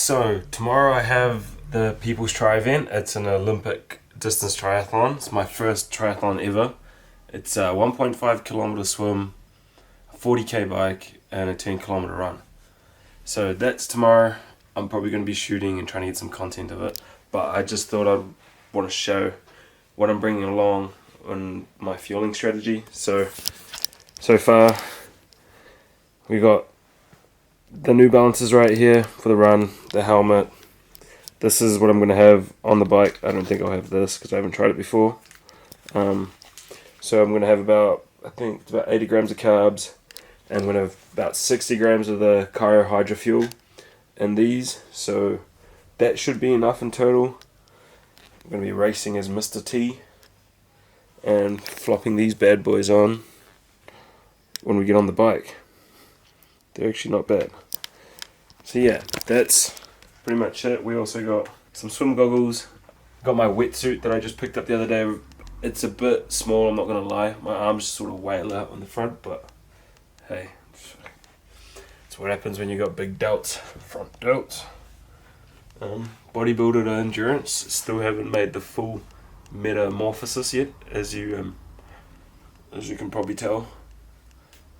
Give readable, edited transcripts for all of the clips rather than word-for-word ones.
So tomorrow I have the People's Tri event. It's an Olympic distance triathlon. It's my first triathlon ever. It's a 1.5 kilometer swim, a 40k bike, and a 10 kilometer run. So that's tomorrow. I'm probably going to be shooting and trying to get some content of it. But I just thought I'd want to show what I'm bringing along on my fueling strategy. So far we got the New Balances right here for the run, the helmet. This is what I'm going to have on the bike. I don't think I'll have this because I haven't tried it before. So I'm going to have about 80 grams of carbs, and I'm going to have about 60 grams of the Cryo Hydro Fuel in these. So that should be enough in total. I'm going to be racing as Mr. T and flopping these bad boys on when we get on the bike. They're actually not bad. So yeah, that's pretty much it. We also got some swim goggles. Got my wetsuit that I just picked up the other day. It's a bit small, I'm not going to lie. My arms just sort of wail out on the front, but hey, it's what happens when you got big delts, front delts. Bodybuilder to endurance, still haven't made the full metamorphosis yet, as you can probably tell.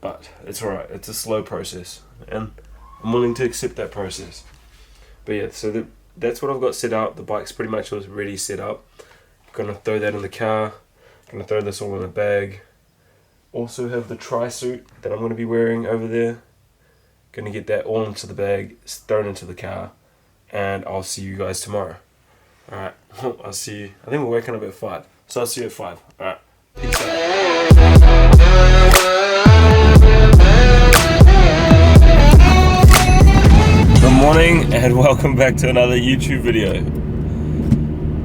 But it's alright, it's a slow process, and I'm willing to accept that process. But yeah, so that's what I've got set up. The bike's pretty much already set up. I'm gonna throw that in the car, gonna throw this all in a bag. Also have the tri-suit that I'm gonna be wearing over there. Gonna get that all into the bag, thrown into the car, and I'll see you guys tomorrow. Alright, I'll see you. I think we're waking up at 5, so I'll see you at 5. Alright, peace out. Good morning and welcome back to another YouTube video.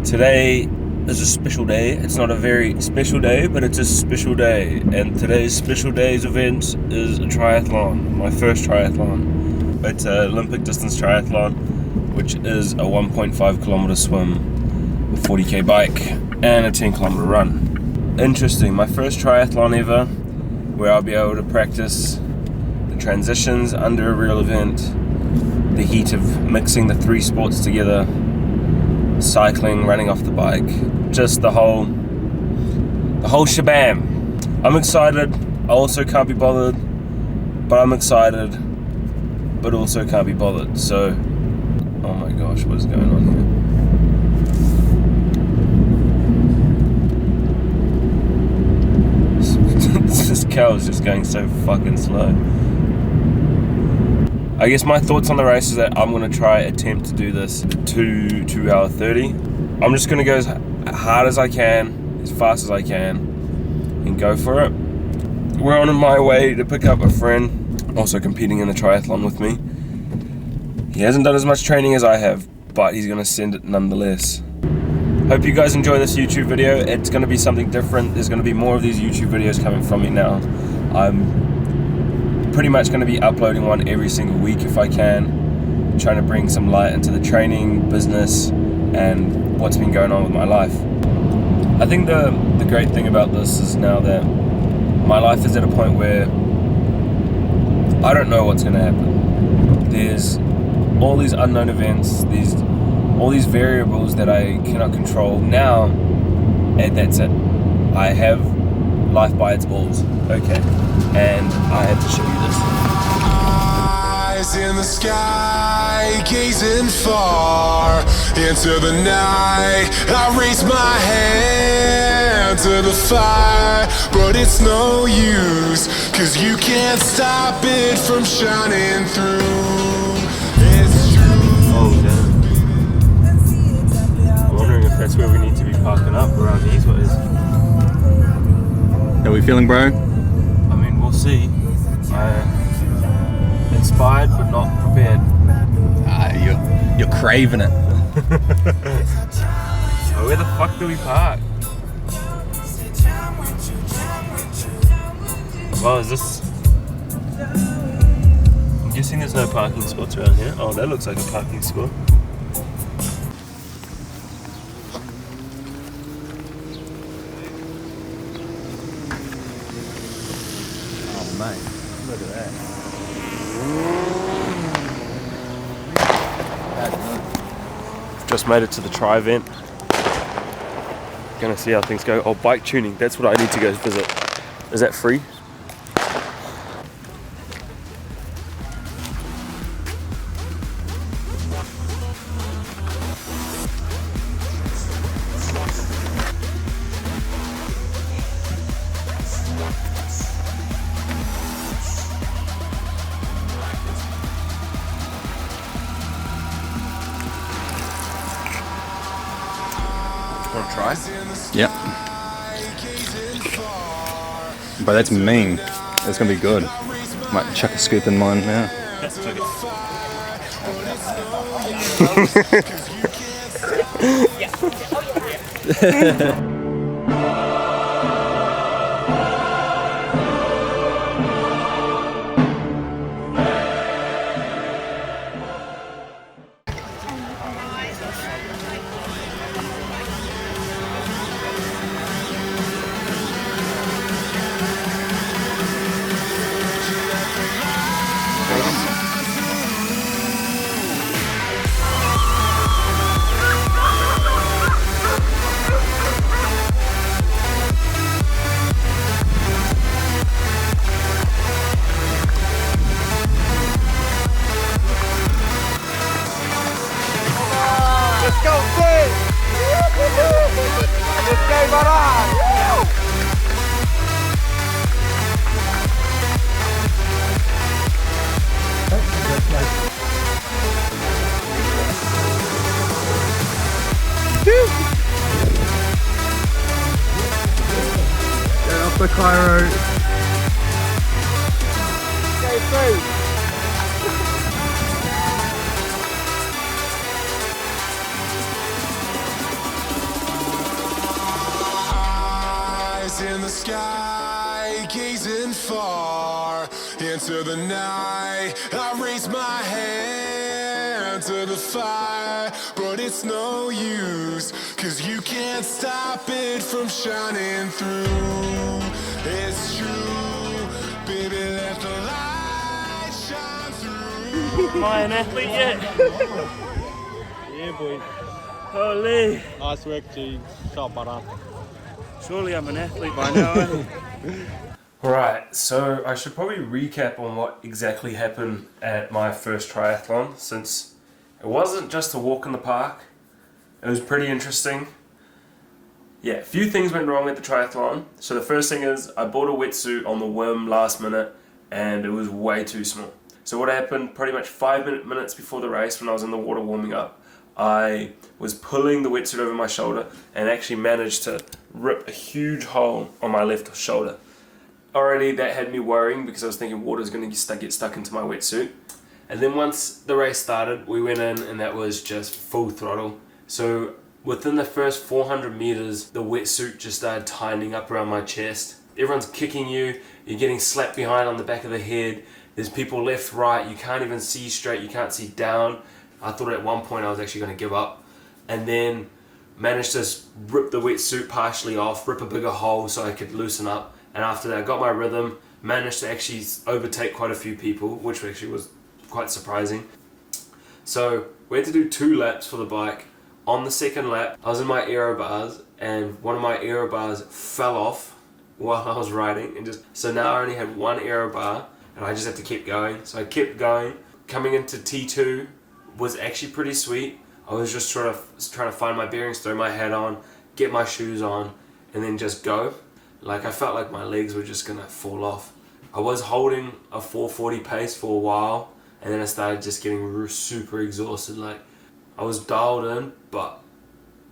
Today is a special day. It's not a very special day, but it's a special day. And today's special day's event is a triathlon, my first triathlon. It's an Olympic distance triathlon, which is a 1.5 kilometer swim, a 40k bike, and a 10 kilometer run. Interesting, my first triathlon ever, where I'll be able to practice the transitions under a real event, the heat of mixing the 3 sports together, cycling, running off the bike, just the whole shabam. I'm excited, I also can't be bothered, but I'm excited, but also can't be bothered. So, oh my gosh, what is going on here? This cow is just going so fucking slow. I guess my thoughts on the race is that I'm going to attempt to do this 2 hour 30. I'm just going to go as hard as I can, as fast as I can, and go for it. We're on my way to pick up a friend, also competing in the triathlon with me. He hasn't done as much training as I have, but he's going to send it nonetheless. Hope you guys enjoy this YouTube video. It's going to be something different. There's going to be more of these YouTube videos coming from me now. I'm pretty much going to be uploading one every single week if I can, trying to bring some light into the training, business, and what's been going on with my life. I think the great thing about this is now that my life is at a point where I don't know what's going to happen. There's all these unknown events, all these variables that I cannot control now, and that's it. I have life by its balls, okay, and I have to show you this. Eyes in the sky, gazing far into the night. I raise my hand to the fire, but it's no use, 'cause you can't stop it from shining through. It's true. Oh damn. I'm wondering if that's where we need to be parking up around these ways. How we feeling, bro? I mean, we'll see. Inspired but not prepared. You're craving it. Oh, where the fuck do we park? Well, is this... I'm guessing there's no parking spots around here. Oh, that looks like a parking spot. Mate, look at that. Just made it to the tri event. Gonna see how things go. Oh, bike tuning, that's what I need to go visit. Is that free? Want to try? Yep. But that's mean. That's gonna be good. Might chuck a scoop in mine now. Get off the Cairo. Stay through. In the sky, gazing far into the night, I raise my hand to the fire, but it's no use, 'cause you can't stop it from shining through. It's true, baby, let the light shine through. Am I an athlete yet? Yeah, boy. Holy. Nice work, G. Shot butter. Surely I'm an athlete by now, eh? Alright, so I should probably recap on what exactly happened at my first triathlon, since it wasn't just a walk in the park. It was pretty interesting. Yeah, a few things went wrong at the triathlon. So the first thing is I bought a wetsuit on the whim last minute and it was way too small. So what happened, pretty much 5 minutes before the race when I was in the water warming up, I was pulling the wetsuit over my shoulder and actually managed to rip a huge hole on my left shoulder. Already that had me worrying because I was thinking water's going to get stuck into my wetsuit. And then once the race started, we went in and that was just full throttle. So within the first 400 meters, the wetsuit just started tightening up around my chest. Everyone's kicking you, you're getting slapped behind on the back of the head. There's people left, right, you can't even see straight, you can't see down. I thought at one point I was actually going to give up. And then managed to rip the wetsuit partially off, rip a bigger hole so I could loosen up. And after that I got my rhythm, managed to actually overtake quite a few people, which actually was quite surprising. So we had to do 2 laps for the bike. On the second lap, I was in my aero bars and one of my aero bars fell off while I was riding, and so now I only had 1 aero bar and I just had to keep going. So I kept going. Coming into T2 was actually pretty sweet. I was just trying to find my bearings, throw my hat on, get my shoes on, and then just go. Like I felt like my legs were just gonna fall off. I was holding a 440 pace for a while, and then I started just getting super exhausted. Like I was dialed in, but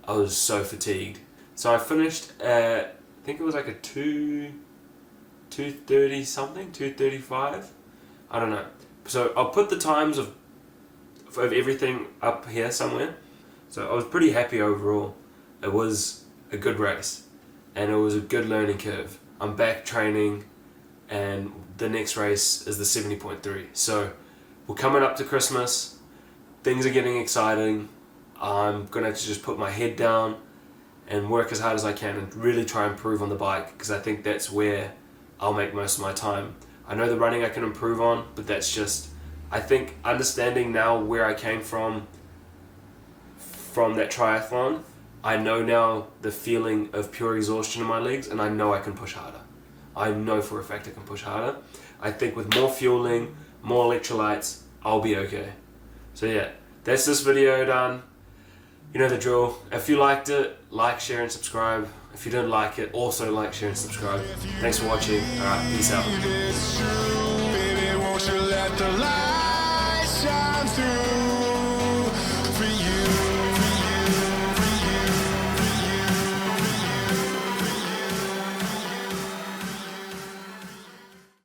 I was so fatigued. So I finished at, I think it was like a 2:30 something, 2:35. I don't know. So I'll put the times of everything up here somewhere. So I was pretty happy overall. It was a good race and it was a good learning curve. I'm back training and the next race is the 70.3. So we're coming up to Christmas. Things are getting exciting. I'm gonna have to just put my head down and work as hard as I can and really try and improve on the bike, because I think that's where I'll make most of my time. I know the running I can improve on, but that's just, I think understanding now where I came from from that triathlon, I know now the feeling of pure exhaustion in my legs, and I know I can push harder. I know for a fact I can push harder. I think with more fueling, more electrolytes, I'll be okay. So yeah, that's this video done. You know the drill. If you liked it, like, share and subscribe. If you didn't like it, also like, share and subscribe. Thanks for watching. Alright, peace out. It's true, baby, won't you let the light shine through?